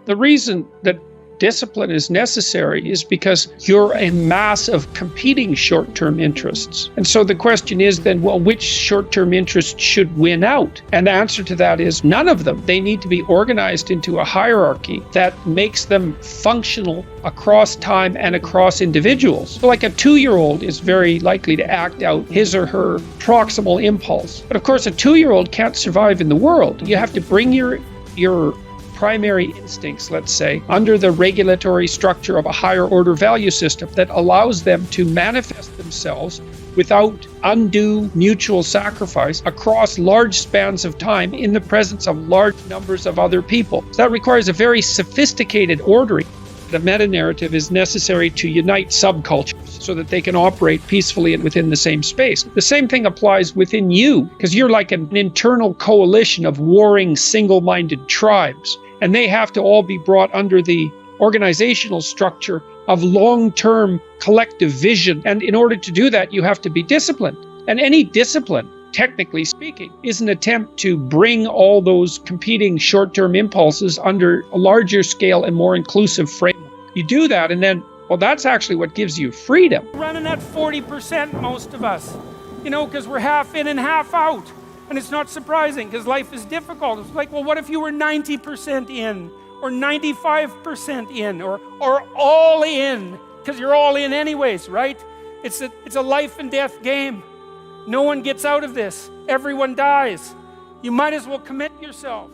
The reason that discipline is necessary is because you're a mass of competing short-term interests. And so the question is then, well, which short-term interest should win out? And the answer to that is none of them. They need to be organized into a hierarchy that makes them functional across time and across individuals. So like a 2-year-old is very likely to act out his or her proximal impulse. But of course, a 2-year-old can't survive in the world. You have to bring your primary instincts, let's say, under the regulatory structure of a higher order value system that allows them to manifest themselves without undue mutual sacrifice across large spans of time in the presence of large numbers of other people. So that requires a very sophisticated ordering. The meta-narrative is necessary to unite subcultures so that they can operate peacefully and within the same space. The same thing applies within you, because you're like an internal coalition of warring single-minded tribes, and they have to all be brought under the organizational structure of long-term collective vision. And in order to do that, you have to be disciplined. And any discipline, technically speaking, is an attempt to bring all those competing short-term impulses under a larger scale and more inclusive framework. You do that, and then, well, that's actually what gives you freedom. Running at 40%, most of us, because we're half in and half out. And it's not surprising, because life is difficult. It's like, well, what if you were 90% in, or 95% in, or all in? Because you're all in anyways, right? It's a life and death game. No one gets out of this. Everyone dies. You might as well commit yourself.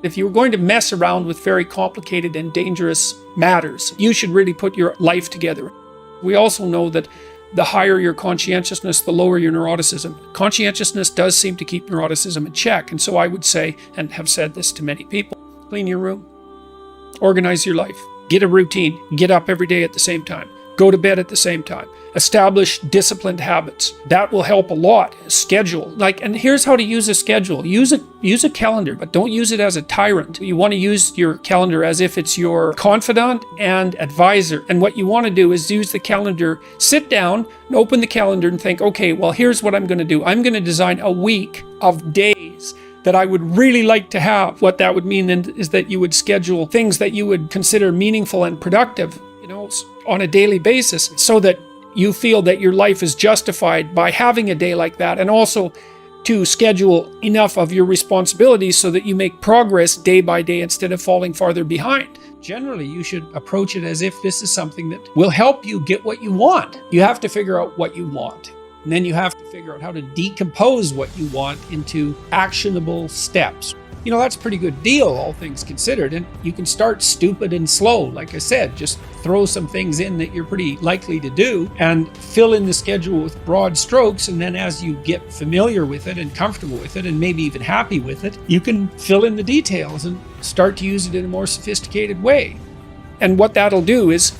If you're going to mess around with very complicated and dangerous matters, you should really put your life together. We also know that the higher your conscientiousness, the lower your neuroticism. Conscientiousness does seem to keep neuroticism in check. And so I would say, and have said this to many people, clean your room, organize your life, get a routine, get up every day at the same time, go to bed at the same time, establish disciplined habits. That will help a lot. Schedule. And here's how to use a schedule. Use a calendar, but don't use it as a tyrant. You want to use your calendar as if it's your confidant and advisor. And what you want to do is use the calendar, sit down and open the calendar and think, okay, well, here's what I'm going to do. I'm going to design a week of days that I would really like to have. What that would mean then is that you would schedule things that you would consider meaningful and productive, on a daily basis, so that you feel that your life is justified by having a day like that, and also to schedule enough of your responsibilities so that you make progress day by day instead of falling farther behind. Generally, you should approach it as if this is something that will help you get what you want. You have to figure out what you want, and then you have to figure out how to decompose what you want into actionable steps. That's a pretty good deal, all things considered. And you can start stupid and slow. Like I said, just throw some things in that you're pretty likely to do and fill in the schedule with broad strokes. And then as you get familiar with it and comfortable with it and maybe even happy with it, you can fill in the details and start to use it in a more sophisticated way. And what that'll do is,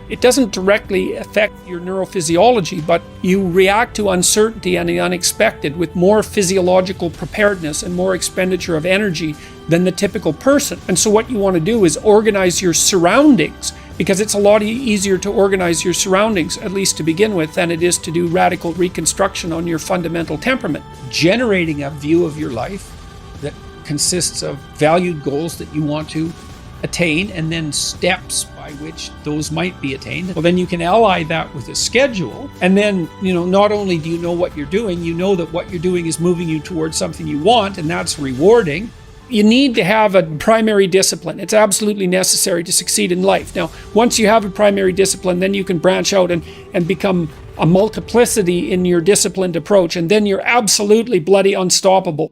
it doesn't directly affect your neurophysiology, but you react to uncertainty and the unexpected with more physiological preparedness and more expenditure of energy than the typical person. And so what you want to do is organize your surroundings, because it's a lot easier to organize your surroundings, at least to begin with, than it is to do radical reconstruction on your fundamental temperament. Generating a view of your life that consists of valued goals that you want to attain, and then steps by which those might be attained. Well, then you can ally that with a schedule, and then not only do you know what you're doing, you know that what you're doing is moving you towards something you want, and that's rewarding. You need to have a primary discipline. It's absolutely necessary to succeed in life. Now, once you have a primary discipline, then you can branch out and become a multiplicity in your disciplined approach, and then you're absolutely bloody unstoppable.